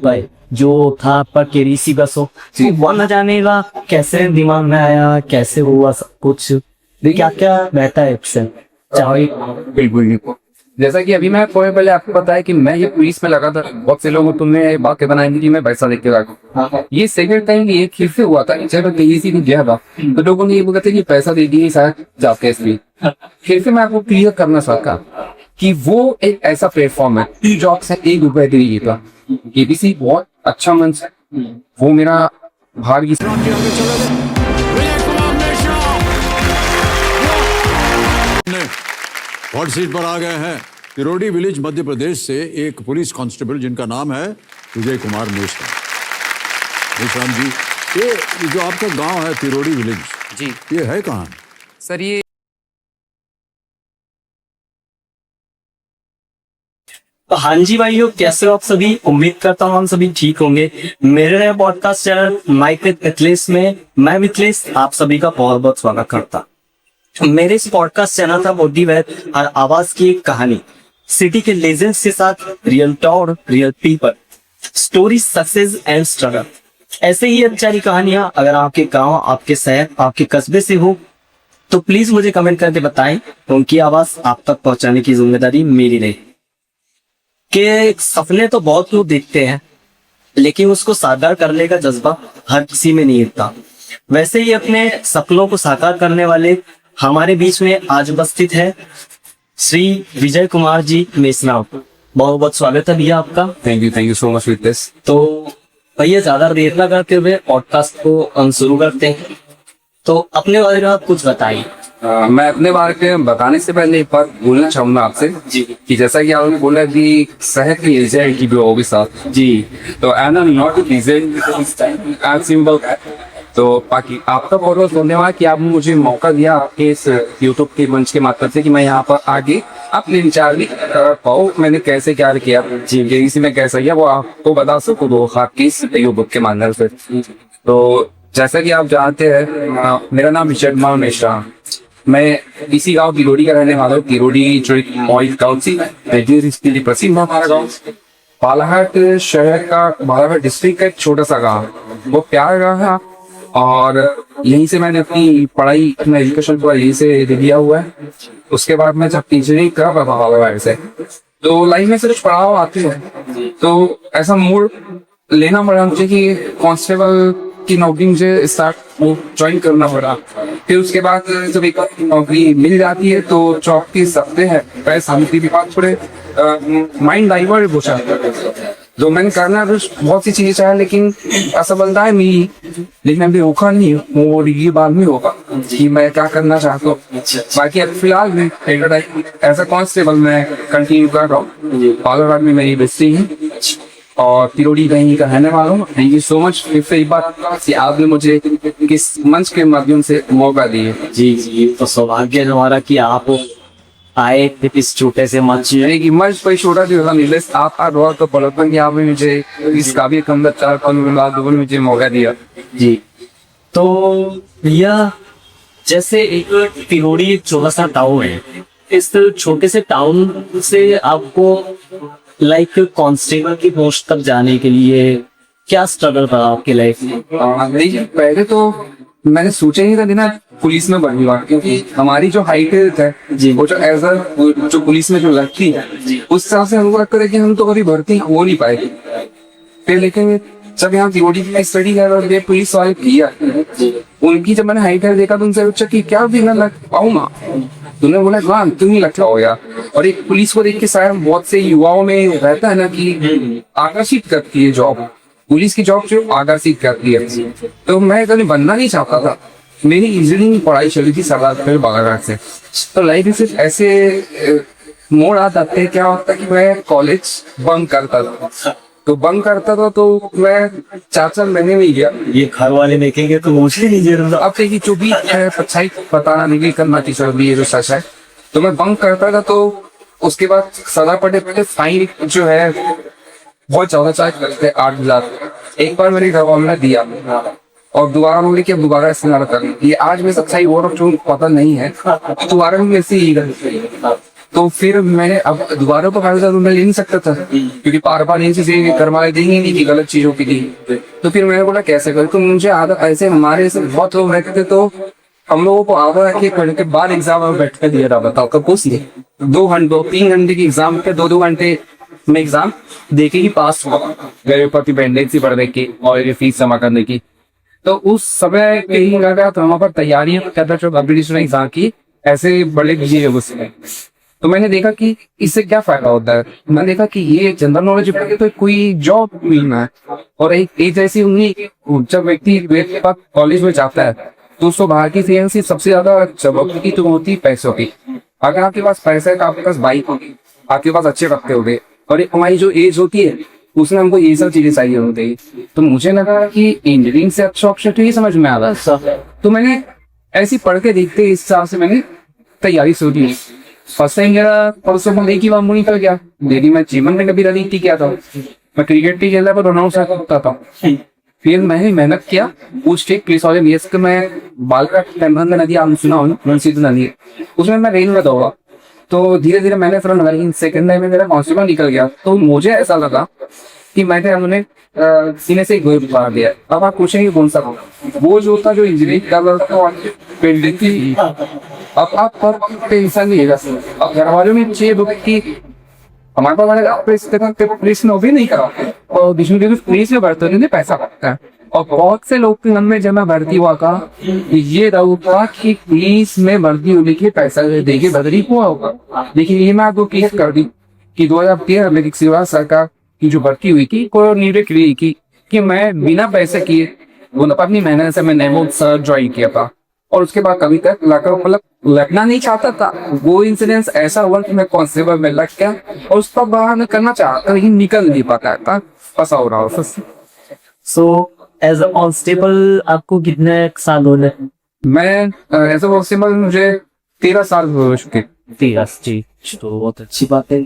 भाई जो था आपका केरीसी बस हो जी। वो न जानेगा कैसे दिमाग में आया, कैसे हुआ सब कुछ, क्या क्या रहता है एक्शन चाहे। बिल्कुल बिल्कुल। जैसा कि अभी मैं थोड़े पहले आपको बताया कि मैं ये पुलिस में लगा था, बहुत से लोगों तुमने बातें बनाई थी कि मैं पैसा देख के लगा। ये सेकंड टाइम ये फिर से हुआ था। जब केईसी में गया था तो लोगों ने ये बोला था कि पैसा दे दिए शायद जाके इसलिए। फिर से मैं आपको क्लियर करना चाहता कि वो एक ऐसा प्लेटफॉर्म है जो आपसे ₹1 के लिए था। केबीसी बहुत अच्छा मंच है, वो मेरा भाग्य। हॉट सीट पर आ गए हैं तिरोड़ी विलेज मध्य प्रदेश से एक पुलिस कांस्टेबल जिनका नाम है विजय कुमार मेश्राम। मेश्राम जी, ये जो आपका गांव है तिरोड़ी विलेज जी ये है कहाँ? सर, ये तो हाँ जी भाइयों, कैसे हो आप सभी? उम्मीद करता हूँ हम सभी ठीक होंगे। मेरे नए podcast channel mic with Mithilesh में मैं मिथिलेश आप सभी का बहुत बहुत स्वागत करता। मेरे इस पॉडकास्ट चैनल का मोटिव है हर आवाज की एक कहानी, सिटी के लेजेंड्स के साथ real talk, real people, story, success and struggle. ऐसे ही अच्छी कहानियां अगर आपके गांव, आपके शहर, आपके कस्बे से हो तो प्लीज मुझे कमेंट करके बताएं। उनकी आवाज आप तक पहुंचाने की जिम्मेदारी मेरी रही। कि सपने तो बहुत लोग देखते हैं लेकिन उसको साकार करने का जज्बा हर किसी में नहीं होता। वैसे ही अपने सपनों को साकार करने वाले हमारे बीच में आज उपस्थित है श्री विजय कुमार जी मेश्राम। बहुत बहुत स्वागत है भैया आपका। Thank you so much with this. तो भैया ज्यादा देर ना करते हुए पॉडकास्ट को शुरू करते हैं। तो अपने बारे में आप कुछ बताइए। मैं अपने बारे में बताने से पहले एक बात बोलना चाहूंगा आपसे जी कि जैसा कि आपने बोला कि शहर की एजेंट की भी होगी साथ जी। तो I am not agent, I am symbol. तो बाकी आपका बहुत बहुत धन्यवाद कि आपने मुझे मौका दिया आपके इस यूट्यूब के मंच के माध्यम से कि मैं यहाँ पर आगे अपने विचार भी कर पाऊँ। मैंने कैसे क्या किया जी केबीसी में कैसा किया वो आपको बता सकूँ तो आपके इस यूट्यूब के माध्यम से। तो जैसा कि आप जानते हैं मेरा नाम विजय कुमार मेश्राम। मैं इसी गांव तिरोड़ी का रहने वाला हूँ। तिरोड़ी जो एक मॉडल गाँव सी है, प्रसिद्ध है हमारा गाँव। बालाघाट शहर का, बालाघाट डिस्ट्रिक्ट का एक छोटा सा गाँव, वो प्यार गाँव है। और यहीं से मैंने अपनी पढ़ाई, अपना एजुकेशन पूरा यहीं से दिया हुआ है। उसके बाद मैं जब इंजीनियरिंग कर रहा था बालाघाट से तो लाइफ में सिर्फ पढ़ाओ आती है तो ऐसा मूड लेना पड़ा मुझे कि कांस्टेबल की नौकरी मुझे स्टार्ट ज्वाइन करना पड़ा। फिर उसके बाद जब एक नौकरी मिल जाती है तो जॉब के सपने हैं पैसा के बाद थोड़े माइंड डाइवर्ट हो जाता है। जो मैंने करना तो बहुत सी चीजें चाहे लेकिन असफलता है मेरी, लेकिन अभी रोका नहीं वो ये बाद में होगा कि मैं क्या करना चाहता हूँ। बाकी अब फिलहाल में ऐसा कांस्टेबल मैं कंटिन्यू कर रहा हूँ। बालाघाट में मेरी बेस्टी है और तिरोड़ी कहीं का रहने वाला हूँ। थैंक यू सो मच फिर से एक बार कि आपने मुझे किस मंच के माध्यम से मौका दिए। जी जी, तो सौभाग्य है हमारा कि आप आए इस छोटे से मंच में। कि मंच पर छोटा जो था नीलेश आप तो बड़पन की आपने मुझे इस काबिल के अंदर 4-5 लाख लोगों ने मुझे मौका दिया। जी तो भैया जैसे एक तिरोड़ी एक छोटा सा टाउन है, इस छोटे से टाउन से आपको लाइक कांस्टेबल की पोस्ट तक जाने के लिए क्या स्ट्रगल था आपकी लाइफ में? देखिए पहले तो मैंने सोचा ही था कि ना पुलिस में बनूंगा क्योंकि हमारी जो हाइट है जी वो जो एज जो पुलिस में जो लगती है उस हिसाब से हमको लगता है कि हम तो कभी भर्ती हो नहीं पाएंगे। फिर लेकिन जब यहाँ तिरोड़ी में स्टडी कर रहे थे पुलिस वाले किया उनकी जब मैंने हाइट देखा तो उनसे पूछा कि क्या भी मैं लग पाऊंगा? तुमने बोला हाँ तुम ही लगता हो यार। और एक पुलिस को देख के शायद बहुत से युवाओं में रहता है ना कि आकर्षित करती है जॉब, पुलिस की जॉब जो आकर्षित करती है। तो मैं कभी बनना नहीं चाहता था। मेरी इंजीनियरिंग की पढ़ाई चली थी सरदार बालाघाट से। तो लाइफ में सिर्फ ऐसे मोड़ आ जाते क्या होता कि मैं कॉलेज बंक करता था। तो बंक करता था तो मैं 4 महीने में ही गया। ये घर वाले देखेंगे तो मुझे नहीं जरूर। अब देखिए जो भी है सच्चाई बताना नहीं करना टीचर भी ये जो सच है। तो मैं बंक करता था तो उसके बाद सदा पड़े पहले फाइन जो है बहुत ज्यादा चार्ज करते हैं 8,000। एक बार मेरे घर वालों ने दिया और दोबारा बोले कि दोबारा इस्तेमाल कर ये आज में सच्चाई और जो पता नहीं है दोबारा में ऐसे ही तो फिर मैंने अब दोबारा को 5,000 मैं ले नहीं सकता था, क्योंकि बार बार इन चीजें घर वाले देंगे नहीं कि गलत चीजों के लिए। तो फिर मैंने बोला कैसे कर, तो मुझे आधा ऐसे हमारे ऐसे बहुत लोग रहते थे, तो हम लोगों को आधा एक पढ़ने के बाद एग्जाम में बैठ कर दिया रहा, बताओ कब कुछ नहीं 2 घंटे की एग्जाम के 2 घंटे में एग्जाम देके ही पास हुआ, मेरे ऊपर डिपेंडेंसी बढ़ने की और ये फीस जमा करने की। तो उस समय कहीं लगा तो वहां पर तैयारियां करता जो कॉम्पिटिशन एग्जाम की ऐसे बड़े दिए उसमें, तो मैंने देखा कि इससे क्या फायदा होता है। मैंने देखा कि ये जनरल नॉलेज पढ़ के तो कोई जॉब मिलना है, और एक एज ऐसी होंगी जब व्यक्ति कॉलेज में जाता है तो उसको बाहर की सीएनसी सबसे ज्यादा जरूरत की तो होती है पैसों की। अगर आपके पास पैसा है तो आपके पास बाइक होगी, आपके पास अच्छे रखते होंगे, और एक हमारी जो एज होती है उसमें हमको ये सब चीजें चाहिए होती है। तो मुझे लगा कि इंजीनियरिंग से अच्छा ऑप्शन तो ये समझ में आ रहा है, तो मैंने ऐसी पढ़ के देखते इस हिसाब से मैंने तैयारी शुरू की। फर्स्ट टाइम मेरा परसों को एक ही बार निकल गया, लेकिन मैं जीवन में कभी रनिंग किया था, मैं क्रिकेट की खेलता पर रनआउट होता था। फिर मैंने मेहनत किया उस स्टेट पुलिस वाले मेस के, मैं बालघाट नदी आप सुना हो नदी, उसमें मैं रेल में दौड़ा। तो धीरे धीरे मैंने फिर सेकंड टाइम में मेरा कांस्टेबल निकल गया, तो मुझे ऐसा लगा कि मैंने हमने सीने से गोली मार दिया। अब आप पूछेंगे कौन सा वो जो था जो इंजीनियरिंग कर रहा था, अब आप टेंशन नहीं है। अब घर वालों में चाहिए कि हमारे पास वाले पुलिस में भी नहीं करा, और पुलिस में भर्ती होने पैसा लगता है। और बहुत से लोग के मन में जब मैं भर्ती हुआ का ये रहूंगा कि पुलिस में भर्ती होने के पैसा देके भर्ती हुआ होगा, लेकिन ये मैं आपको क्लियर कर दी कि 2013 में सेवा सरकार की जो भर्ती हुई थी को निर्णय ली कि मैं बिना पैसे किए वो अपनी मेहनत से मैं नेमो सर ज्वाइन किया था, और उसके बाद कभी तक मतलब लगना नहीं चाहता था। वो इंसिडेंस ऐसा हुआ कि मैं कांस्टेबल में लग गया, और उसका बाहर मैं करना चाहता लेकिन निकल नहीं पाता था, फंसा हो रहा था। सो एज अ कांस्टेबल आपको कितने साल हो गए? मैं एज अ कांस्टेबल मुझे 13 साल हो चुके। 13 जी, तो बहुत अच्छी बात है।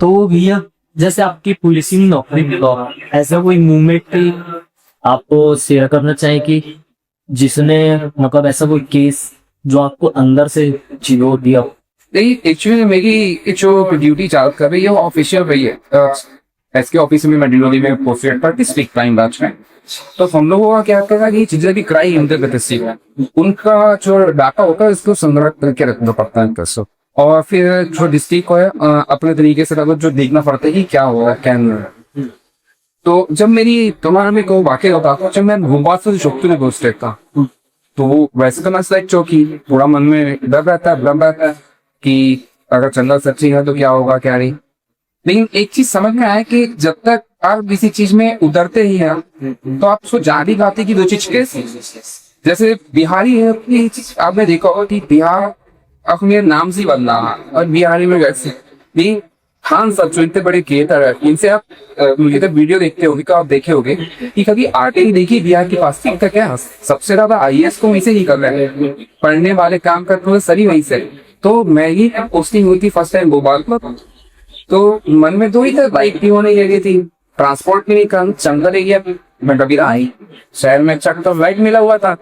तो भैया जैसे आपकी पुलिसिंग नौकरी में ऐसा कोई मूवमेंट आपको शेयर करना चाहिए कि जिसने मतलब ऐसा कोई केस जो आपको अंदर से चिरो दिया? नहीं, एक्चुअली मेरी जो ड्यूटी चालू कर रही है वो ऑफिशियल रही है। एसके ऑफिस में मैं डिलीवरी में पोस्टेड पर डिस्ट्रिक्ट क्राइम ब्रांच में। तो हम लोगों का क्या कहना कि जितने भी क्राइम उनका जो डाटा होता है इसको संग्रह करके रखना पड़ता है कैसे, और फिर जो डिस्ट्रिक्ट को है अपने तरीके से जो देखना पड़ता है कि क्या हुआ क्या नहीं। तो जब मेरी तुम्हारा में को वाकई होता था, जब मैं भोपाल से चौकी में पोस्टेड था, तो वैसे तो मैं लाइक चौकी पूरा मन में डर रहता है कि अगर चंदा सच्ची है तो क्या होगा क्या नहीं। लेकिन एक चीज समझ में आया कि जब तक आप किसी चीज में उतरते ही हैं तो आप उसको जान ही पाते कि 2 चीज के, जैसे बिहारी है आपने देखा होगा कि बिहार अपने नाम से बदला, और बिहारी में वैसे भी खान सब जो इतने बड़े क्रिएटर है इनसे आप मुझे तो वीडियो देखते होगे तो आप देखे होगे कि कभी आर्टिकल देखिए बिहार के पास तक क्या सबसे ज्यादा आईएएस को वहीं से ही कर रहे हैं, पढ़ने वाले काम करते हुए सही वहीं से। तो मैं ही पोस्टिंग हुई थी फर्स्ट टाइम भोपाल में, तो मन में 2 ही था, बाइक भी होने लगी थी, ट्रांसपोर्ट भी नहीं कर चंदा ले गया। मैं कभी आई शहर में अच्छा तो फ्लाइट मिला हुआ था,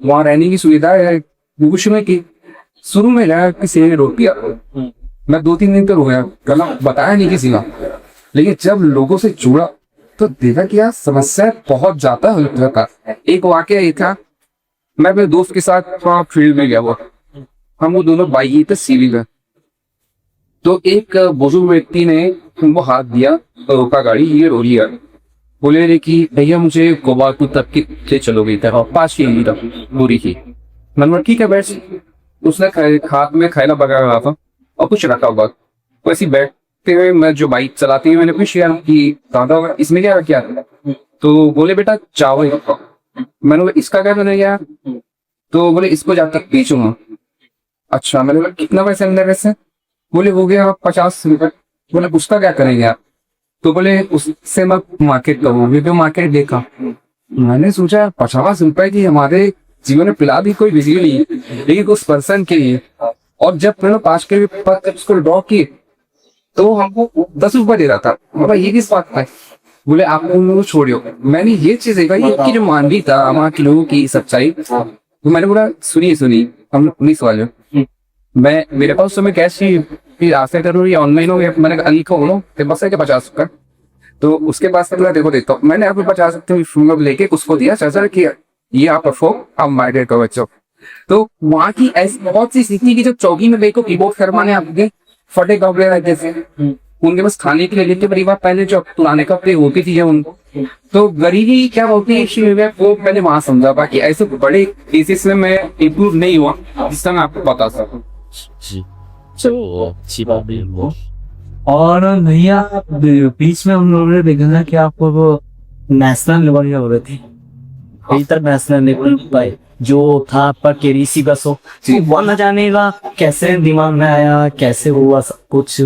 वहां रहने की सुविधा है में की। शुरू में लगा किसी ने रोक दिया, मैं 2-3 दिन तो रोया, गला बताया नहीं किसी का। लेकिन जब लोगों से जुड़ा तो देखा कि यार समस्या बहुत ज्यादा है। एक वाकया ये था, मैं अपने दोस्त के साथ फील्ड में गया हुआ, हम वो दोनों बाइक पे सिविल है, तो एक बुजुर्ग व्यक्ति ने उनको हाथ दिया, रोका गाड़ी, ये रो लिया, बोले रे कि भैया मुझे गोपालपुर तक के चलोगे 5 किलोमीटर दूरी की। मैंने ठीक है बैठ। उसने हाथ में खाना पका रहा था और कुछ रखा हुआ, वैसे बैठते हुए मैं जो बाइक चलाती हुई मैंने पूछा कि दादा इसमें क्या रखा, तो बोले बेटा चावल। मैंने बोला इसका क्या बनेगा, तो बोले इसको जाकर बेचूंगा। अच्छा, मैंने बोला कितना पैसे अंदर वैसे, बोले हो गया 50 रुपए। बोले उसका क्या करेंगे आप, तो बोले उससे मैं मार्केट करूंगी। तो मार्केट देखा, मैंने सोचा 50 रुपए की हमारे जीवन में पिला भी कोई बिजली नहीं, लेकिन उस पर्सन के लिए। और जब मैंने 5 के उसको ड्रॉ किए तो हमको 10 रुपए दे रहा था। बोला ये किस बात का है, बोले आप उनको छोड़ियो। मैंने ये चीज देखा कि जो मानवी था वहाँ के लोगों की सच्चाई, तो मैंने बोला सुनिए हम लोग पुलिस वाले, मैं मेरे पास समय कैश थी फिर आशा करो ये ऑनलाइन हो गया, मैंने कहा लिखो बोलो तो बस है कि 50 का। तो उसके पास मैं देखो देता हूँ, मैंने आपको 50 लेके उसको दिया, चाचा किया ये आप रखो, आप माइग्रेट करो बच्चों। तो वहाँ की ऐसी बहुत सी सीखने की, जो चौकी में देखो कीबोर्ड फरमाने आपके फटे कपड़े रहते थे, उनके पास खाने के लिए लेते परिवार पहले जो पुराने कपड़े होती थी उनको, तो गरीबी क्या होती है वो मैंने वहां समझा पा कि ऐसे बड़े केसेस में मैं इम्प्रूव नहीं हुआ जिससे मैं आपको बता सकूं। और भैया बीच में हम लोगों ने देखा था कि आपको वो नेशनल लेवल हो रहे थे, इंटरनेशनल लेवल पर जो था आपका केरीसी का शो, वो न जाने का कैसे दिमाग में आया, कैसे हुआ सब कुछ,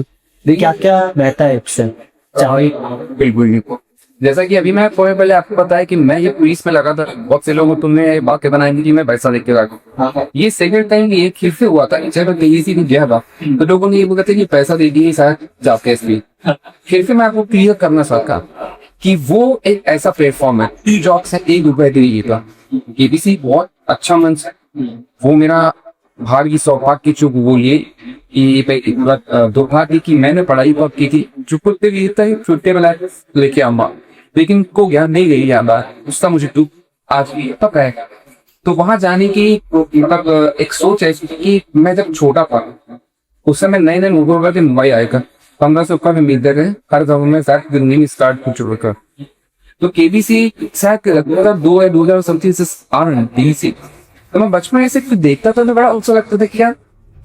क्या क्या रहता है ऑप्शन चाहे। बिल्कुल बिल्कुल, जैसा कि अभी मैं पहले आपको बताया कि मैं ये पुलिस में लगा था, बहुत से लोगों तुमने बातें बनाई कि मैं पैसा देख के रखा, ये सेकंड टाइम ये फिर से हुआ था। जब केरीसी में गया था तो लोगों ने ये बोला था कि पैसा दे दिए शायद जाके इसलिए, फिर से मैं आपको क्लियर करना चाहता कि वो एक ऐसा प्लेटफॉर्म है जो आपसे ₹1 दे था। केबीसी बहुत अच्छा मंच है, वो मेरा भाग्य सौभाग्य चुप बोलिए दुर्भाग्य की मैंने पढ़ाई कब की थी, जो कुत्ते भी छुट्टे वाला लेके आऊंगा, लेकिन को ज्ञान नहीं ले लिया उसका मुझे दुख आज भी तक है। तो वहां जाने की मतलब एक सोच है कि मैं जब छोटा था उस समय नए नए मुगल के मुंबई आएगा 15 से ऊपर में मिलते गए, हर गाँव में शायद दिल्ली स्टार्ट हो चुका। तो केबीसी शायद 2000 समथिंग से आ रहे हैं दिल्ली। तो मैं बचपन ऐसे देखता था तो बड़ा अच्छा लगता था कि यार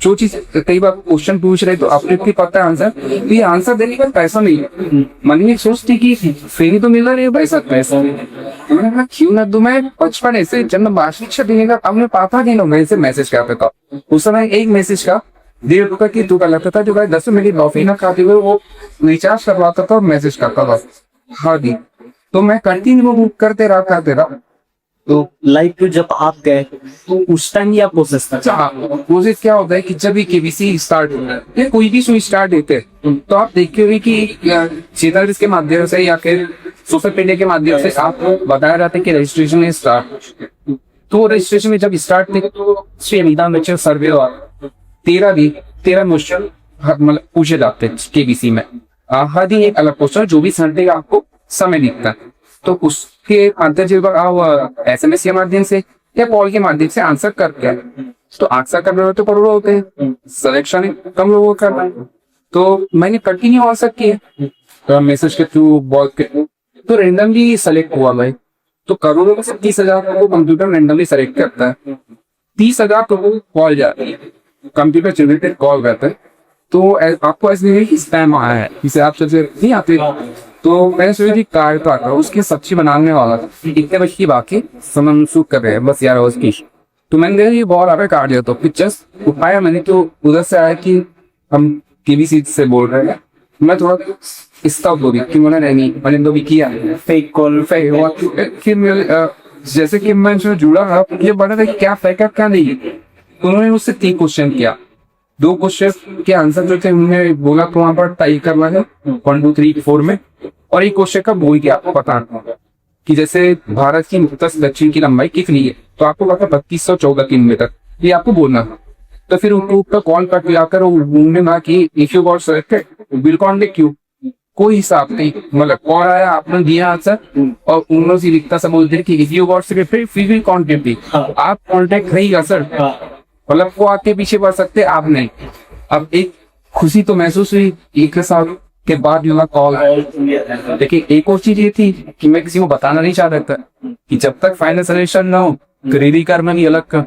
जो चीज कई बार क्वेश्चन पूछ रहे तो आपने भी पता है आंसर, तो ये आंसर देने का पैसा नहीं, मन में सोचती कि फ्री तो मिल रहा है पैसा मैंने कहा क्यों ना दूं। मैं बचपन ऐसे जन्म वार्षिक देने का अपने पापा के लोग से मैसेज करता था, उस समय एक मैसेज का ₹1.5 की तू का लगता था, जो 10 मिनट कॉफी ना खाते हुए वो रिचार्ज करवाता था और मैसेज करता था। हाँ जी, तो मैं कंटिन्यू करते रहा। तो लाइक जब आप गए तो उस टाइम या प्रोसेस था प्रोसेस क्या होता है कि जब भी केबीसी स्टार्ट होता है या कोई भी शो स्टार्ट होते हैं तो आप देखते हो कि चैनल के माध्यम से या फिर सोशल मीडिया के माध्यम से आपको बताया जाता है कि रजिस्ट्रेशन है स्टार्ट। तो रजिस्ट्रेशन में जब स्टार्ट थे तो सर्वे हुआ 13 क्वेश्चन मतलब पूछे जाते हैं केबीसी में, हर दिन एक अलग क्वेश्चन जो भी संडे का आपको समय दिखता है, तो उसके अंतर SMS के माध्यम से या कॉल के माध्यम से आंसर करके तो आंसर करने वाले तो करोड़ों होते हैं, सिलेक्शन कम लोगों को करना है। तो मैंने कंटिन्यू आंसर किए मैसेज के थ्रू बॉल के थ्रू, तो रेंडमली सेलेक्ट हुआ मैं। तो करोड़ों में से 30,000 को कंप्यूटर रेंडमली सेलेक्ट करता है, 30,000 को कॉल जाती है, कंप्यूटर जनरेटेड कॉल करता है। तो आपको ऐसे स्पैम आया है जिसे आप सबसे नहीं आते, तो मैंने सोचा कार्ड तो आता उसकी सब्जी बनाने वाला था, इतने बजे की बाकी समय शूट कर रहे हैं बस यार उसकी। तो मैंने देखा ये बहुत आगे काट दिया, तो फिर जस्ट उठाया मैंने, तो उधर से आया कि हम केबीसी से बोल रहे हैं। मैं थोड़ा स्टॉप हो गया कि मैंने तो भी किया फेक कॉल फेक हुआ। फिर जैसे कि मैं जो जुड़ा ये बता था क्या फेक है क्या नहीं, उन्होंने मुझसे 3 क्वेश्चन किया, 2 क्वेश्चन के आंसर जो थे उन्होंने बोला तो वहां पर टाइप करना है 1 2 3 4 में, और एक क्वेश्चन का बोल के आपको पता कि जैसे भारत की उत्तर से दक्षिण की लंबाई कितनी है, तो आपको पता 3214 किलोमीटर, ये आपको बोलना। तो फिर उनको ऊपर कॉल कर आकर उन्होंने कहा कि if you got selected will contact you, कोई हिसाब नहीं, मतलब कॉल आया आपने दिया आंसर और उन्होंने से लिखता समझ कि इफ यू गॉट सिलेक्टेड फिर भी कॉन्टेक्ट ही, आप कॉन्टेक्ट रहेगा सर, मतलब वो आपके पीछे पड़ सकते आप नहीं। अब एक खुशी तो महसूस हुई 1 साल के बाद कॉल, लेकिन एक और चीज ये थी कि मैं किसी को बताना नहीं चाह रहा था कि जब तक फाइनल सिलेक्शन ना हो खरीदी करना नहीं अलग का।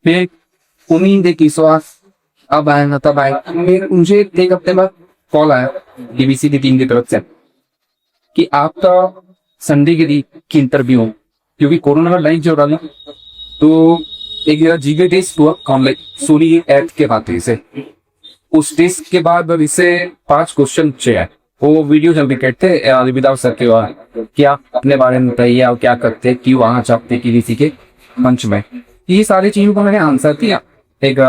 फिर उम्मीद है कि अब आएगा तब आएगा। मुझे 1 हफ्ते बाद कॉल आया केबीसी की टीम की तरफ से कि आपका संडे के दिन की इंटरव्यू हो, क्योंकि कोरोना का लाइन चल रहा, तो एक मेरा जीके टेस्ट हुआ ऑनलाइन सोनी ऐप के माध्यम से। उस टेस्ट के बाद इससे 5 क्वेश्चन पूछे हैं, वो वीडियो जनरेटेड थे विदाउट सर के बाद, क्या अपने बारे में बताइए आप क्या करते हैं, क्यों आना चाहते किसी के मंच में, ये सारी चीजों को मैंने आंसर दिया एक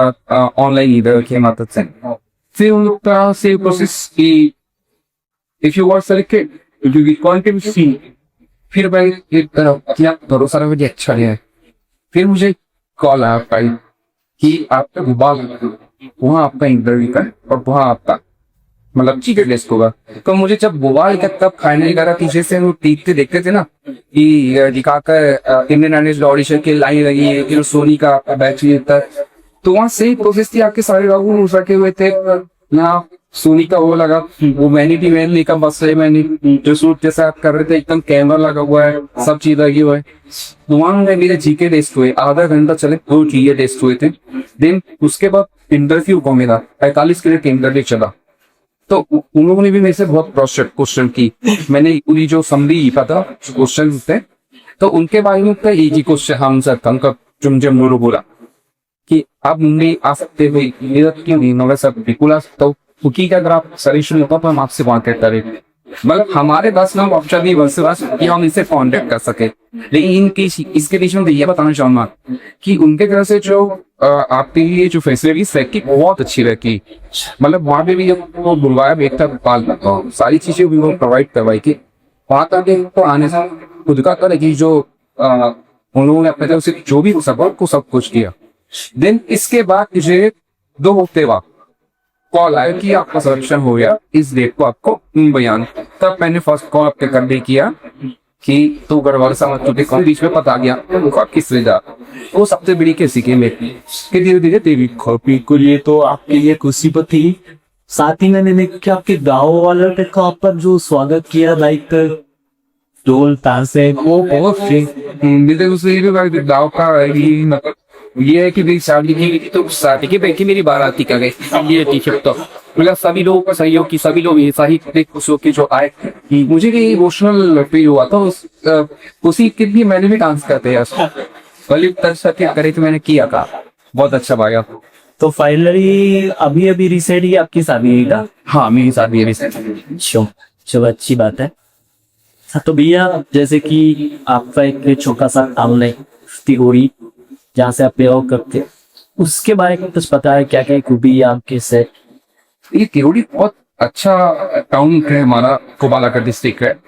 ऑनलाइन लीडर के मदद से। फिर उन लोग का से प्रोसेस की if you were selected you will contact see, फिर मैं क्या भरोसा रहा मुझे अच्छा है। फिर मुझे कॉल आया कि आपका वहाँ आपका इंटरव्यू का और वहाँ आपका मतलब टिकट लिस्ट होगा। तो मुझे जब मोबाइल का तब फाइनल करा पीछे से वो टीपते देखते थे ना कि दिखाकर इंडियन आइडल ऑडिशन की लाइन लगी है कि सोनी का बैच था, तो वहाँ सेम प्रोसेस थी। आपके सारे लोग रखे हुए थे यहाँ, सोनी का वो लगा, वो वैनिटी वैन का बस है, मैंने जो सूट जैसा आप कर रहे थे एकदम कैमरा लगा हुआ है, सब चीज लगी हुआ है। तो वहाँ में मेरे जीके टेस्ट हुए, आधा घंटा चले, 2 जीके टेस्ट हुए थे। देन उसके बाद इंटरव्यू को मेरा 45 मिनट इंटरव्यू चला। तो उन लोगों ने भी मेरे से बहुत क्वेश्चन की। मैंने पूरी जो समरी पता क्वेश्चन थे, तो उनके बारे में तो एक ही क्वेश्चन हम सर उनका चुमचम गुरु बोला कि आप मुंबई आ सकते हो, क्यों नहीं? मैं सर बिल्कुल आ सकता हूँ, क्योंकि अगर आप सजेशन होता तो हम आपसे कांटेक्ट करेंगे। मतलब हमारे 10 नाम ऑप्शन नहीं बन सकता कि हम इनसे कांटेक्ट कर सके। लेकिन इनके इसके बीच में ये बताना चाहूंगा कि उनके तरफ से जो आपके लिए जो फैसिलिटीज रखी बहुत अच्छी रखी। मतलब वहाँ पे भी वो बुलवाया बेहतर पाल करता हूँ, सारी चीजें भी वो प्रोवाइड करवाई कि वहाँ तक तो आने से खुद का कर कि जो उन लोगों ने अपने तरफ से जो भी हो सका को सब कुछ किया। देन इसके बाद मुझे 2 हफ्ते बाद कॉल आया कि आपका सिलेक्शन हो गया, इस डेट को आपको बयान। तब मैंने फर्स्ट कॉल आपके करने किया कि तो गढ़वाल समझ चुके, बीच में पता गया किस वजह। वो सबसे बड़ी कैसी के मेरी कि धीरे धीरे तेरी कॉपी को लिए तो आपके लिए खुशी थी। साथ ही मैंने देखा आपके गाँव वालों ने का पर जो स्वागत किया, लाइक ढोल ताशे, वो बहुत गाँव का मतलब ये है कि मेरी शादी की तो शादी के बैठी मेरी बाराती का गई ये टी-शर्ट। तो मतलब सभी लोगों का सहयोग की, सभी लोग ऐसा ही खुश होकर जो आए, मुझे भी इमोशनल फील हुआ था। उसी के भी मैंने भी डांस करते हैं करे तो मैंने किया था, बहुत अच्छा लगा। तो फाइनली अभी अभी रिसेंट ही आपकी शादी हुई था? हाँ मेरी शादी रिसेंट। चलो अच्छी बात है। तो भैया जैसे कि आपका एक छोटा सा टाउन है तिगोरी, जहाँ से आप बिलोंग करते, उसके बारे में कुछ पता है? क्या क्या खूबी आपके से? ये तिरोड़ी बहुत अच्छा टाउन है हमारा, कोबालाकर डिस्ट्रिक्ट है।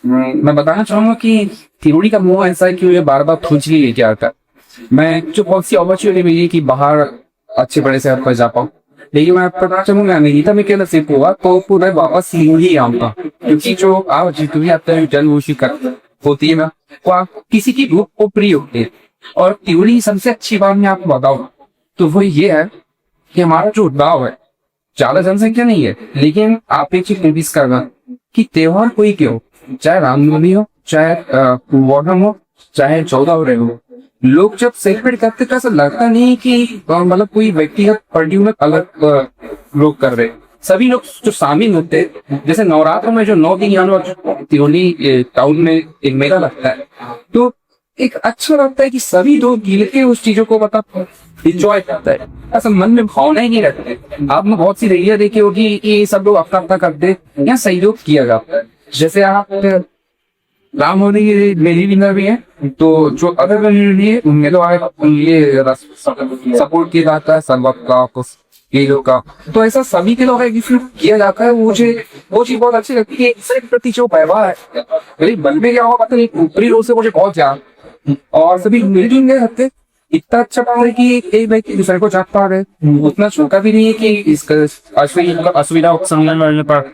मैं बताना चाहूंगा कि तिरोड़ी का मुंह ऐसा है कि ये बार बार खोज ही लेके आता है। मैं जो बहुत सी अपॉर्चुनिटी मिली कि बाहर अच्छे बड़े शहर पर जा पाऊँ, लेकिन मैं बताना चाहूंगा नहीं था, मैं क्या नसीब हुआ तो पूरा वापस ही आऊंगा। क्योंकि जो आप जितनी आता है जन्मोत्सव कर होती है ना, वो आप किसी की रूप को प्रिय होती है। और तिरोड़ी सबसे अच्छी बात मैं आपको बताऊं तो वो ये है कि हमारा जो गाँव है ज्यादा जनसंख्या नहीं है, लेकिन आप एक चीज नोटिस करना कि त्योहार कोई क्यों, चाहे रामनवमी हो, चाहे पूर्णिमा हो, चाहे 14 हो रहे हो, लोग जब सेलिब्रेट करते तो ऐसा लगता नहीं कि मतलब कोई व्यक्तिगत पर्टिकुलर अलग लोग कर रहे। सभी लोग जो शामिल होते हैं, जैसे नवरात्र में जो 9 दिन यहाँ तिरोड़ी टाउन में एक मेला लगता है, तो एक अच्छा लगता है कि सभी लोग मिलके उस चीजों को मतलब इंजॉय करता है। ऐसा मन में भावना ही नहीं रखते। आपने बहुत सी रैलियां देखी होगी, ये सब लोग अपना अपना करते, यहाँ सहयोग किया जाता है। जैसे आप रामनवमी की मेरी विनर भी है, तो जो अदर भी है उनमें तो ये सपोर्ट किया जाता है सर्वक का, ये लोग का। तो ऐसा सभी के लोग किया जाता है। मुझे वो चीज बहुत अच्छी लगती है। इसके प्रति जो व्यवहार है मेरी मन में क्या हुआ पता नहीं, ऊपरी रोज से मुझे बहुत ज्यादा, और सभी मिलजुल गए हफ्ते। इतना अच्छा बात है कि एक व्यक्ति दूसरे को जान पा रहे, उतना छोटा भी नहीं है कि इसका असुविधा होने पर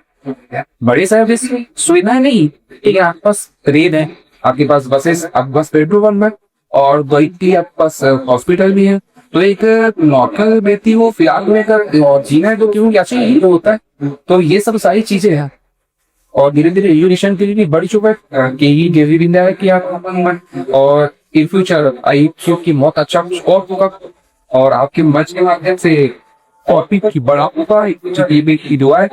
बड़े शहर जैसी सुविधाएं नहीं कि आपके पास रेल है, आपके पास बसेस, आपके पास पेट्रोल पंप है, और आपके पास हॉस्पिटल भी है। तो एक नॉर्मल व्यक्ति वो फिलहाल लेकर और जीना है तो क्यों क्या चाहिए तो होता है। तो ये सब सारी चीजें हैं, और धीरे धीरे एजुकेशन के लिए भी बढ़ चुका है कि गेवी बिंदा है कि आप, और इन फ्यूचर आई की बहुत अच्छा और होगा, और आपके मंच के माध्यम से और भी बड़ा होगा। ये दुआ है।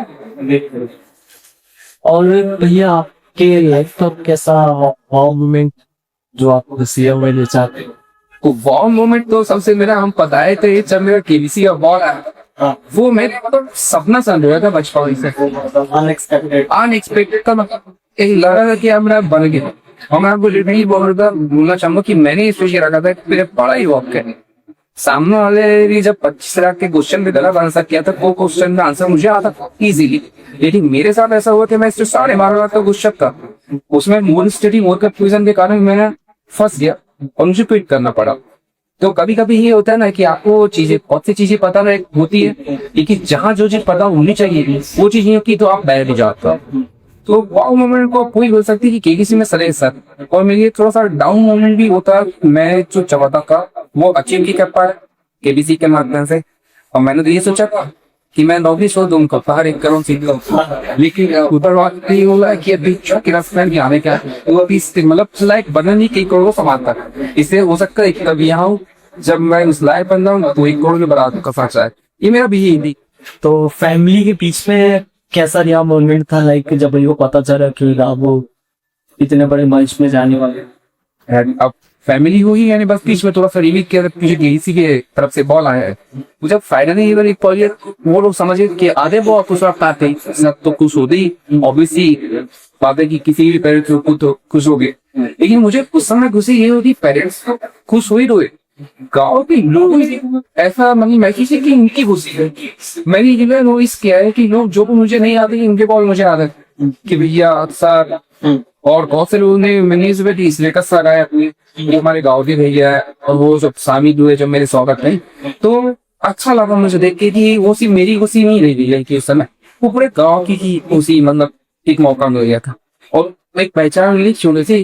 और भैया आपके लाइफ का कैसा वाव मोमेंट जो आपको शेयर करना चाहते हैं? तो वाव मोमेंट तो सबसे मेरा हम बताए थे जब मेरा केबीसी अवार्ड आया, वो मैं मतलब सपना समझ रहा था बचपन से, अनएक्सपेक्टेड का मतलब एक लगा था कि हमारा बन गया। और मैं आपको लिटरली बोलना चाहूंगा कि मैंने इस सोच रखा था कि मेरे बड़ा ही वॉक है। सामने वाले भी जब 25 लाख के क्वेश्चन में गलत आंसर किया था, वो क्वेश्चन का आंसर मुझे आता था इजीली, लेकिन मेरे साथ ऐसा हुआ कि मैं इससे 12.5 लाख का क्वेश्चन था, उसमें मोर स्टडी मोर कंफ्यूजन के कारण मैंने फंस गया और मुझे क्विट करना पड़ा। तो कभी कभी ये होता है ना कि आपको चीजें बहुत सी चीजें पता नहीं होती है, लेकिन जहाँ जो चीज पता होनी चाहिए वो चीज नहीं होती, तो आप बैठ नहीं जाता। तो वाव मोमेंट को कोई बोल सकती है कि केबीसी में सरे सर। और मेरे लिए थोड़ा सा डाउन मोमेंट भी होता है, मैं जो चाहता का वो अचीव नहीं कर पाया केबीसी के माध्यम से। और मैंने तो ये सोचा था कि मैं नौकरी छोड़ दूंगा, बाहर 1 करोड़ सीख लूंगा, लेकिन ऊपर बात ये हो रहा है कि अभी की आने का वो अभी मतलब लाइक बना नहीं 1 करोड़ समाता है। इससे हो सकता है कि कभी यहाँ हूँ, जब मैं उस लायक बन रहा हूँ तो 1 करोड़ के बराबर का खर्चा है। ये मेरा भी यही। तो फैमिली के बीच में कैसा रहा मोमेंट था, लाइक जब वो पता चला कि आप वो इतने बड़े मंच में जाने वाले? अब फैमिली हुई, यानी बस बीच में थोड़ा सा रिलीव किया, मुझे केबीसी के तरफ से बॉल आया है। मुझे फाइनली इधर एक प्रोजेक्ट वो लोग समझे कि आधे बहुत खुश पाते हैं, सब तो खुश होते ही ऑब्वियसली बातें की किसी भी पेरेंट्स को तो खुश हो गए, लेकिन मुझे उस समय खुशी ये होती पेरेंट्स तो खुश हुई रहे, गाँव के लोग ऐसा मतलब महसूस है कि इनकी खुशी है। मैंने ये नोटिस किया है कि लोग जो मुझे नहीं आते इनके कॉल मुझे आते कि भैया सर, और बहुत से लोगों ने मैंने इसलिए का सर आया अपनी, ये हमारे गाँव के भैया है, और वो सब शामिल हुए जब मेरे स्वागत में। तो अच्छा लगा मुझे देख के कि वो सिर्फ मेरी खुशी नहीं रही है कि उस समय वो पूरे गाँव की खुशी, मतलब एक मौका मिल गया था और एक पहचान मिली छोटे से,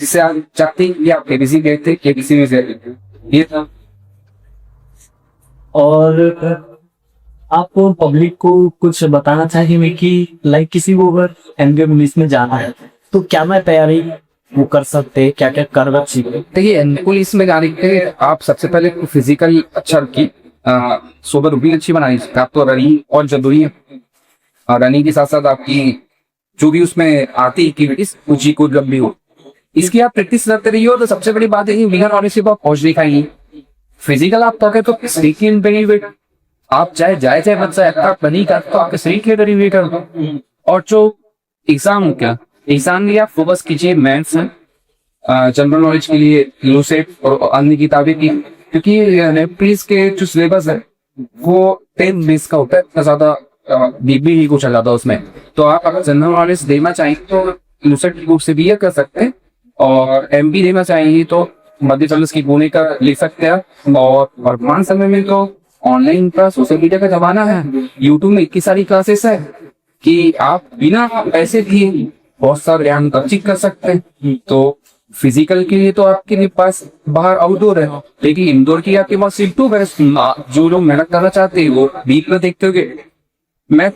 जिससे आप चाहते कि आप केबीसी गए थे, केबीसी में से ये था। और आपको पब्लिक को कुछ बताना चाहिए कि लाइक किसी को अगर एमबीए इंग्लिश में जाना है तो क्या मैं तैयारी वो कर सकते, क्या क्या करना चाहिए? देखिए पुलिस में जाने के लिए आप सबसे पहले फिजिकल अच्छा रखिए, सोबर रूटीन अच्छी बनानी चाहिए। आप तो रनिंग और जरूरी है, रनिंग के साथ साथ आपकी जो भी उसमें आती एक्टिविटीज ऊंची कूद लंबी हो, इसकी आप प्रैक्टिस करते रहिए। तो सबसे बड़ी बात है कि बिना नॉलेज से आप पहुंच नहीं पाएंगे। फिजिकल आप तो आप चाहे बच्चा बनी कर तो आपके शरीर के तरीके कर दो। और जो एग्जाम क्या एग्जाम लिए आप फोकस कीजिए मैथ्स, जनरल नॉलेज के लिए लूसेट और अन्य किताबें की, क्योंकि पुलिस के जो सिलेबस है वो 10 बेस का होता है, इतना ज्यादा बीबी ही कुछ जाता है उसमें। तो आप अगर जनरल नॉलेज देना चाहेंगे तो लूसेट की बुक से भी ये कर सकते हैं, और एमपी देना चाहेंगे तो मध्य प्रदेश की पुणे का ले सकते हैं। और वर्तमान समय में तो ऑनलाइन का सोशल मीडिया का जमाना है, यूट्यूब में इतनी सारी क्लासेस है कि आप बिना पैसे दिए बहुत सारा ज्ञान अर्जित कर सकते हैं। तो फिजिकल के लिए तो आपके पास बाहर आउटडोर है, लेकिन इंडोर की आपके पास यूट्यूब है। जो लोग मेहनत करना चाहते हैं वो वीक में देखते हुए मैं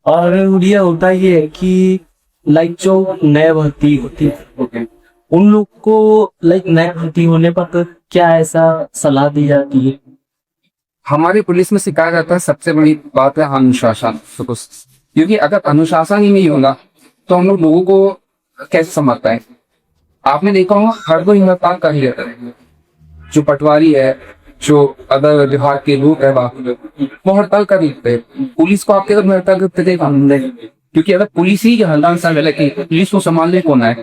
और ये होता ये है कि लाइक जो नए भर्ती होती है उन लोग को लाइक नए भर्ती होने पर क्या ऐसा सलाह दी जाती है? हमारे पुलिस में सिखाया जाता है सबसे बड़ी बात है अनुशासन, क्योंकि अगर अनुशासन ही नहीं होगा तो हम लोगों को कैसे समझ पाए। आपने देखा होगा हर कोई हड़ताल कर ही रहता है, जो पटवारी है, जो अदर विभाग के लोग है वो हड़ताल कर लेते हैं। पुलिस को आपके अगर हड़ताल करते थे क्योंकि अगर पुलिस ही हड़ताल से पुलिस को संभालने कौन है,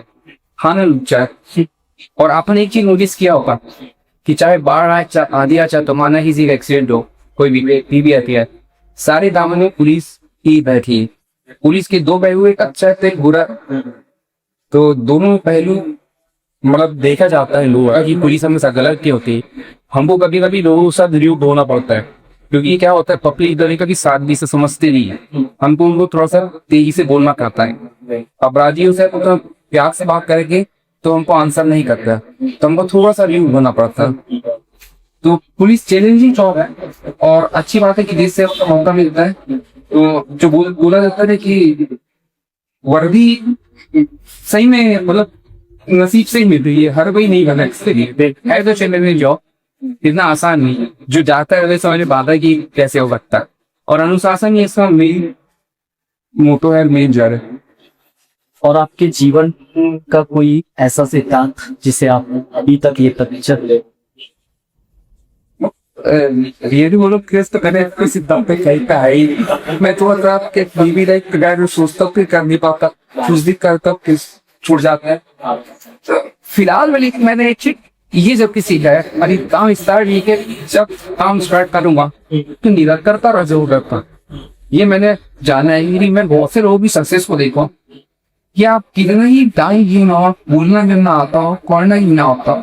खाना लुट जाए। और आपने एक चीज नोटिस किया होगा कि चाहे बाढ़ आए, चाहे आंधी आए, चाहे तूफान किसी का एक्सीडेंट हो, कोई भी आती है, सारे दामन में पुलिस ही बैठी है। पुलिस के 2 पहलू, एक अच्छा है एक बुरा। तो दोनों पहलू मतलब देखा जाता है लोग कि पुलिस हमेशा गलत की होती है। हमको कभी कभी लोगों के साथ रिव्यू होना पड़ता है, क्योंकि क्या होता है पब्लिक तरीका की सादगी से समझते नहीं है, हमको उनको थोड़ा सा तेजी से बोलना पड़ता है। अपराधियों से तो प्यार से बात करेंगे तो हमको आंसर नहीं करता, तो हमको थोड़ा सा रिव्यू होना पड़ता है। तो पुलिस चैलेंजिंग जॉब है, और अच्छी बात है कि जिससे मौका मिलता है। तो जो बोला जाता है कि वर्दी सही में मतलब नसीब से ही मिल रही है, हर कोई नहीं बना है। तो चैलेंजिंग जॉब इतना आसान नहीं, जो जाता है समझ बात है कि कैसे हो सकता है। और अनुशासन ये इसका मेन मोटो है, मेन जड़ है। और आपके जीवन का कोई ऐसा सिद्धांत जिसे आप अभी तक ये तक चल ये बोलो केस तो मैंने कोई सिद्धांत कहीं का है ही। मैं तो आपके बीवी लाइक गाइड सोचता हूँ कि कर नहीं पाता, कुछ भी करता हूँ छूट जाता है। तो फिलहाल मैंने एक चीज ये जब की सीखा है, अरे काम स्टार्ट लेके जब काम स्टार्ट करूंगा तो निरंतरता रह जरूर रहता। ये मैंने जाना है कि मैं बहुत से लोगों की सक्सेस को देखा कि आप कितना ही टाइम ही ना हो, बोलना भी ना आता हो, करना ही ना आता,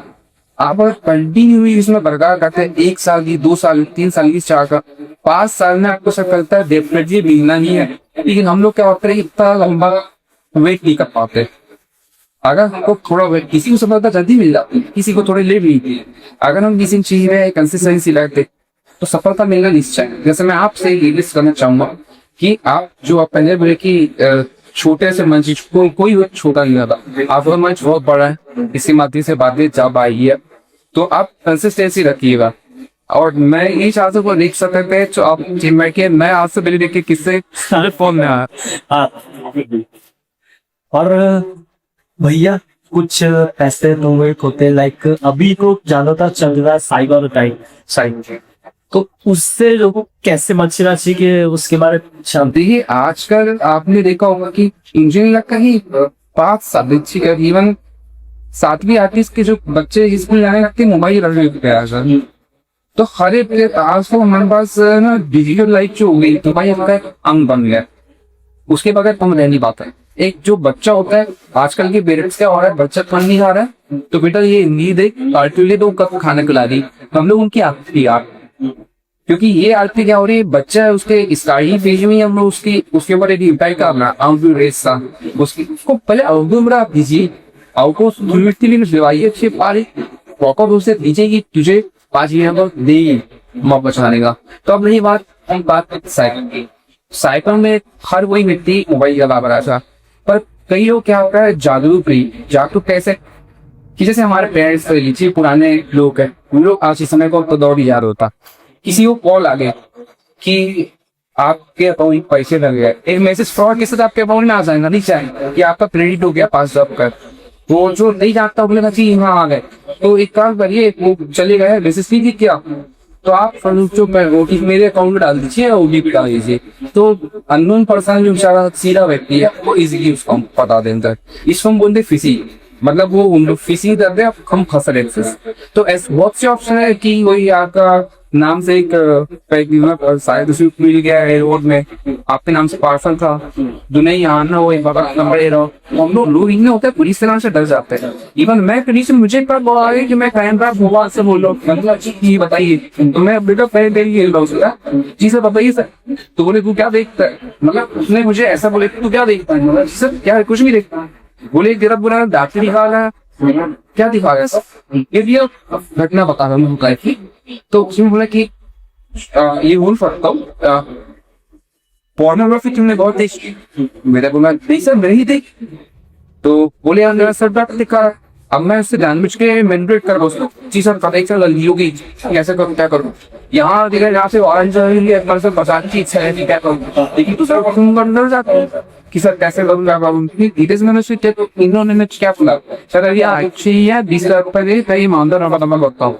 आप अगर कंटिन्यू इसमें बरकरार करते हैं 1 साल की, 2 साल, 3 साल की, 4 का, 5 साल में आपको सफलता डेफिनेटली मिलना नहीं है। लेकिन हम लोग क्या होता है, इतना लंबा वेट नहीं कर पाते। अगर हमको थोड़ा वेट, किसी को सफलता जल्दी मिल जाती है, किसी को थोड़ी लेट मिलती है। अगर हम किसी चीज में कंसिस्टेंसी रखते तो सफलता मिलना निश्चय है। जैसे मैं आपसे रिक्वेस्ट करना चाहूंगा कि आप जो आप पहले बोले कि छोटे से मंच, कोई छोटा नहीं होता, आपका मंच बहुत बड़ा है, इसी माध्यम से बातें जब आई है, तो आप कंसिस्टेंसी रखिएगा। और मैं यही चाहता हूँ देख सकते हैं तो आप जिम्मे के, मैं आपसे पहले देखिए किससे फोन में आया। हाँ। और भैया कुछ ऐसे मूवमेंट होते हैं, लाइक अभी तो ज्यादातर चल रहा है साइबर टाइम, तो उससे लोगों को कैसे बचना चाहिए उसके बारे में। देखिए आजकल आपने देखा होगा कि इंजीनियर का ही 5 सब्जेक्ट इवन 7वीं 8वीं के जो बच्चे स्कूल जाने लगते मोबाइल रखने पे आजकल, तो हर एक आज तो हमारे पास ना डिजिटल लाइफ जो हो गई, तो भाई हमारा एक अंग बन गया, उसके बगैर हम रह नहीं पाते। एक जो बच्चा होता है, आजकल के पेरेंट्स क्या हो रहा है, बच्चा खाना नहीं खा रहा है तो बेटा ये नींद एक कार्टून तो कब खाना खिला दी, हम लोग उनकी आदत यार, क्योंकि ये आदत क्या हो रही है, बच्चा है उसके स्टार्टिंग पेज में हम लोग उसके ऊपर एक इम्पैक्ट करना आउटडोर रेस था, उसको पहले आउटडोर में आप दीजिए, आउटडोर दिवाइए अच्छे पारे प्रॉपर उसे दीजिए कि तुझे 5 मिनट देगी मौका बचाने का। तो अब नहीं बात साइकिल की, साइकिल में हर वही व्यक्ति मोबाइल का बराबर था, पर कई लोग क्या होता है जागरूक कैसे कि जैसे हमारे पेरेंट्स लीजिए पुराने लोग हैं, उन लोग आज इस समय को तो दौड़ याद होता, किसी को कॉल आ गया कि आपके अकाउंट में पैसे लग गए, एक मैसेज फ्रॉड के साथ आपके अकाउंट में आ जाएगा, नहीं चाहे कि आपका क्रेडिट हो गया 5,000 का, वो जो नहीं जानता बोलेगा कि यहाँ आ गए, तो एक काम करिए वो चले गए मैसेज नहीं दिख गया तो आप जो मेरे अकाउंट में डाल दीजिए, ओटीपी डाल दीजिए, तो अननोन पर्सन जो बेचारा सीधा व्यक्ति है वो इजीली उसको बता देता है। इसको हम बोलते फिशिंग, मतलब वो उन लोग फिशिंग करते हैं, हम फंस रहे हैं। तो बहुत से ऑप्शन है कि वही आपका नाम से एक शायद उसे मिल गया है रोड में, आपके नाम से पार्सल था, जो नहीं आना वो नंबर दे रहा हूँ, हम लोग इनमें होता है पुलिस तरह से डर जाते हैं। इवन मैं पुलिस मुझे पर बोला है कि मैं क्राइम ब्रांच मोबाइल से बोल रहा हूँ, मतलब जी बताइए, तो मैं बेटा पहले खेल रहा हूँ, जी सर बताइए सर, तो बोले तू क्या देखता है, मतलब उसने मुझे ऐसा बोले तू क्या देखता है, मतलब सर क्या कुछ नहीं देखता, बोले तेरा बुरा डॉक्टर दिखा रहा है, क्या दिखा रहा है सर, ये घटना बता रहा हूँ थी। तो उसने बोला कि ये बोल सकता हूँ पोर्नोग्राफी तुमने बहुत देखी, मेरा बोला नहीं सर नहीं देख, तो बोले यार मेरा सर डॉक्टर दिखा रहा है, अब मैं उससे जानबूझ के मैनिपुलेट कर रहा हूँ, जी सर पता ही चल गलती होगी, कैसे करूँ क्या करूँ, यहाँ देखा यहाँ से ऑरेंज बचाने की इच्छा है क्या करूँ, लेकिन तो सर तुम अंदर जाते हैं कि सर कैसे करूँगा, मैंने इन्होंने क्या बोला सर ये अच्छी है 20 लाख रुपए दे कहीं ईमानदार नंबर लगता हूँ,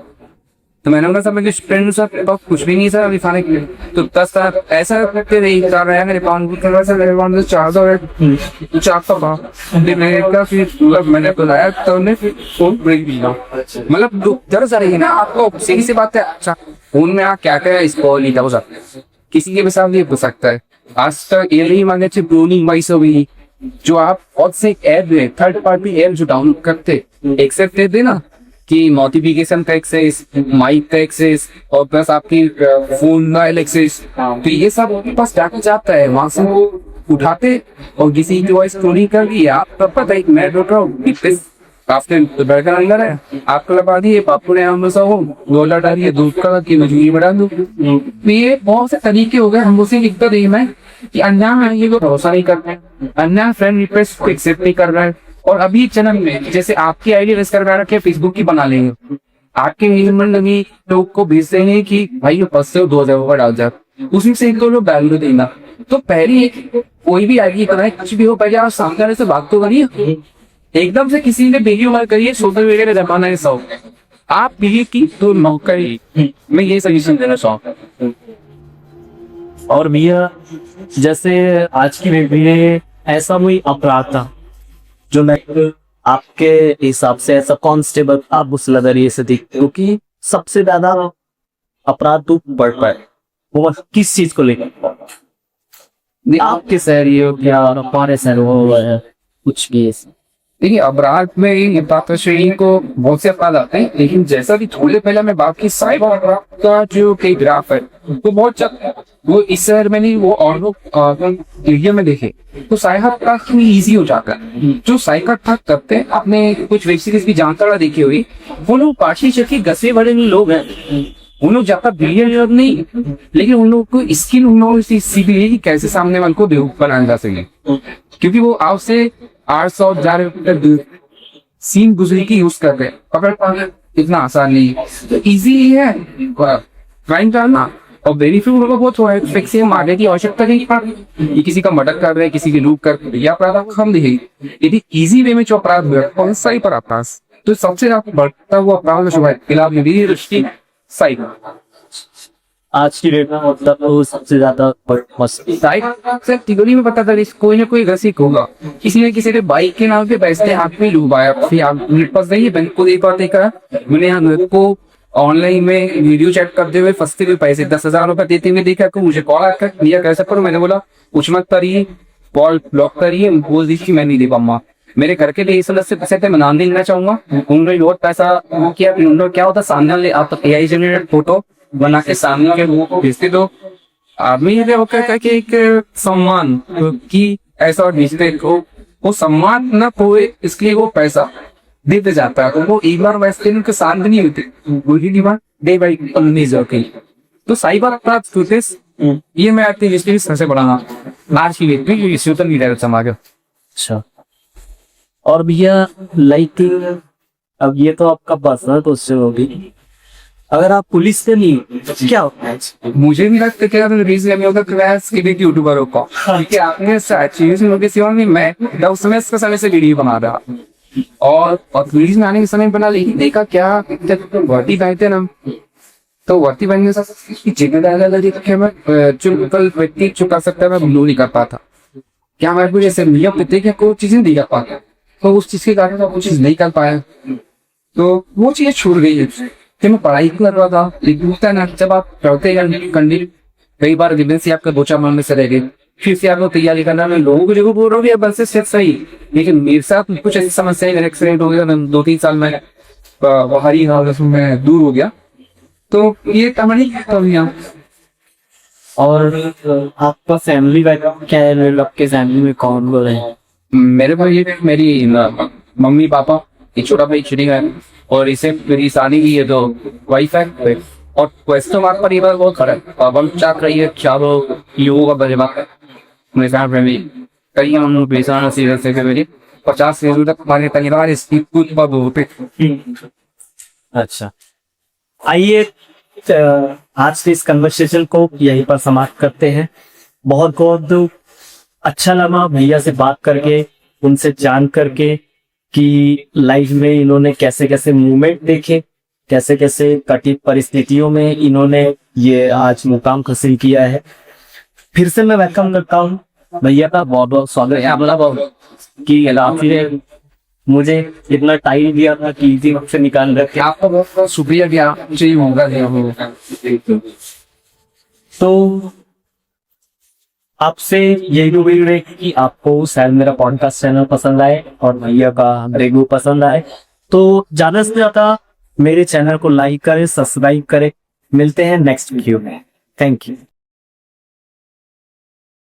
तो मैंने बोला सर मेरे फ्रेंड सर कुछ भी नहीं सर अभी खाने के लिए, तो 10 साल ऐसा करते नहीं कर रहे हैं, मेरे अकाउंट मेरे अकाउंट में 400 था, मैंने कहा फिर मैंने बुलाया तो उन्होंने फोन ब्रेक दिया, मतलब जरा सा रही ना आपको सही से बात है। अच्छा फोन में आप क्या क्या इसको लीटा हो सकता है, किसी के भी साथ ये हो सकता है, आज तक ये नहीं मांगे थे ब्रोनिंग वाइस हुई, जो आप बहुत से ऐप है थर्ड पार्टी ऐप जो डाउनलोड करते एक्सेप्ट दे देना कि नोटिफिकेशन का एक्सेस, माइक का एक्सेस और प्लस आपकी फोन का एक्सेस, तो ये सब आपके पास जाके जाता है, वहां से वो उठाते और किसी की वॉइस चोरी कर दी, आप तब पता है मैं आपके बर्गर अंदर है आपको लगा दिए पापू ने हमेशा हो गोला डालिए दूध का की मजबूरी बढ़ा दो, तो ये बहुत से तरीके हो गए। हम उसे लिखता रही मैं कि अन्य ये को भरोसा नहीं कर रहे हैं, अन्य फ्रेंड रिक्वेस्ट को एक्सेप्ट नहीं कर रहा है, और अभी जन्म में जैसे आपकी आईडी रजिस्टर करा रखे फेसबुक की बना लेंगे, आपके लगी लोग को भेज देंगे कि भाई ये फंसते हो 2000 डाल जा, उसमें से एक लोग वैल्यू देना, तो पहले एक कोई भी आईडी बनाए कुछ भी हो पहले आप सामने से बात तो करिए, एकदम से किसी ने वीडियो मत करिए, सोशल मीडिया का जमाना है सब, आप बिलीव की तो मौका ही, मैं ये सजेशन देना चाहूँ। और भैया जैसे आज की डेट में ऐसा कोई अपराध था जो मैं आपके हिसाब से ऐसा कांस्टेबल आप उस नजरिए से देखते हो कि सबसे ज्यादा अपराध तो बढ़ पाए, वो किस चीज को लेकर? आपके शहर ये क्या हमारे शहर कुछ भी ऐसे देखिए अपराध में ये बात श्रेणी को बहुत से अपराध आते हैं, लेकिन जैसा कि थोड़े पहले मैं बात की साइबर अपराध का जो कई ग्राफ है वो बहुत ज्यादा, वो इस शहर में नहीं, वो और एरिया में देखे तो साइबर अपराध इतनी ईजी हो जाता है। जो साइबर अपराध करते हैं, आपने कुछ वेब सीरीज भी जानकारी देखी हुई, वो लोग पार्टी चल गसे बड़े लोग हैं, उन लोग ज्यादा बिलियनियर नहीं, लेकिन उन लोगों को स्किल उन लोगों से सीख ली कि कैसे सामने वाले को बेवकूफ बनाया जा सके, क्योंकि वो आपसे 800 हजार सीन गुजरी की यूज कर रहे हैं, पकड़ पाना इतना आसान नहीं, तो इजी है क्राइम करना और बेनिफिट उन लोगों को बहुत है, फिक्स मारने की आवश्यकता नहीं पड़ती। ये किसी का मर्डर कर रहे हैं, किसी की लूट कर रहे हैं, या अपराध कम दिखेगी, यदि इजी वे में जो अपराध हुआ कौन सा ही पर आपका, तो सबसे ज्यादा बढ़ता हुआ अपराध जो है खिलाफ मेरी दृष्टि साइबर आज की डेट में मतलब वो सबसे ज्यादा से तिगोरी में पता था कोई ना कोई रसिक होगा, किसी न किसी ने बाइक के नाम पे पैसे हाथ में डूबाया, फिर आप मेरे पास नहीं बैंक को एक बार देखा, मैंने यहाँ मेरे को ऑनलाइन में वीडियो चैट करते हुए फंसते हुए पैसे 10,000 रुपए देते हुए देखा, को मुझे कॉल आकर भैया कैसे करो, मैंने बोला कुछ मत करिए, कॉल ब्लॉक करिए, बोल दी मैं नहीं दे पाऊंगा, मेरे घर के लिए इस वजह से पैसे थे, मैं नाम देना चाहूंगा, उन्होंने बहुत पैसा वो किया, फिर उन्होंने क्या होता सामने आप तो AI जनरेटेड फोटो बना के सामने के लोगों को भेजते, तो आदमी ये होकर कि एक सम्मान कि ऐसा भेजते को वो सम्मान न खोए, इसलिए वो पैसा देते जाता है, तो वो एक बार वैसे उनके साथ नहीं होते, वही डिमांड डे बाई की, तो साइबर अपराध ये मैं आपकी हिस्ट्री सबसे बढ़ाना आज की डेट में इश्यू तो नहीं रह समाज। अच्छा, और भैया लाइक अब ये तो आपका पर्सनल क्वेश्चन होगी, अगर आप पुलिस से नहीं तो क्या होता है? मुझे नहीं लगता कि रीजन होगा क्लास के लिए यूट्यूबरों को, क्योंकि आपने चीज के सिवा में मैं उस समय इसका समय से वीडियो बना रहा और पुलिस में आने के समय बना, लेकिन देखा क्या भर्ती बनते ना, तो भर्ती बनने से जिम्मेदारी मैं जो कल व्यक्ति चुका सकता है मैं ब्लू नहीं कर पाता, क्या मैं कुछ ऐसे नियम देते कि कोई चीजें नहीं कर पाता, तो उस चीज के कारण वो चीज नहीं कर पाया, तो वो चीज छूट गई है। फिर मैं पढ़ाई कर रहा था, लेकिन होता है ना जब आप पढ़ते कंडी कई बार रिबन से आपका बोचा मारने से रह गए, फिर से आपको तैयारी करना, मैं लोगों को जो बोल रहा हूँ बस से सही, लेकिन मेरे साथ कुछ ऐसी समस्या है, एक्सीडेंट हो गया, 2-3 साल में बाहरी हालत में दूर हो गया, तो ये तमनी कमियां। और आपका फैमिली बैकग्राउंड क्या है? आपके फैमिली में कौन लोग हैं? मेरे भाई मेरी मम्मी पापा, एक छोटा भाई चुनी है, और इसे मेरी शादी की है तो वाइफ है, और वैसे तो हमारे परिवार बहुत खड़ा है, हम चाह रही है क्या वो युवों का परिवार है, मेरे साथ में भी कई हम लोग बेचारा सीरियल से मेरी 50 से तक हमारे परिवार इसकी कुछ बहुत। अच्छा, आइए आज के इस कन्वर्सेशन को यहीं पर समाप्त करते हैं। बहुत बहुत अच्छा लगा भैया से बात करके, उनसे जान करके कि लाइफ में इन्होंने कैसे कैसे मूवमेंट देखे, कैसे कैसे कठिन परिस्थितियों में इन्होंने ये आज मुकाम हासिल किया है। फिर से मैं वेलकम करता हूँ भैया का, बहुत बहुत स्वागत है आपका कि आपने मुझे इतना टाइम दिया था कि इसी वक्त से निकाल रखे, आपका बहुत बहुत शुक्रिया कि आप मुझे ये मौका दिया। तो आपसे यही उम्मीद है कि आपको शायद मेरा पॉडकास्ट चैनल पसंद आए और भैया का रिव्यू पसंद आए, तो ज्यादा से ज्यादा मेरे चैनल को लाइक करें, सब्सक्राइब करें। मिलते हैं नेक्स्ट वीडियो में। Thank you.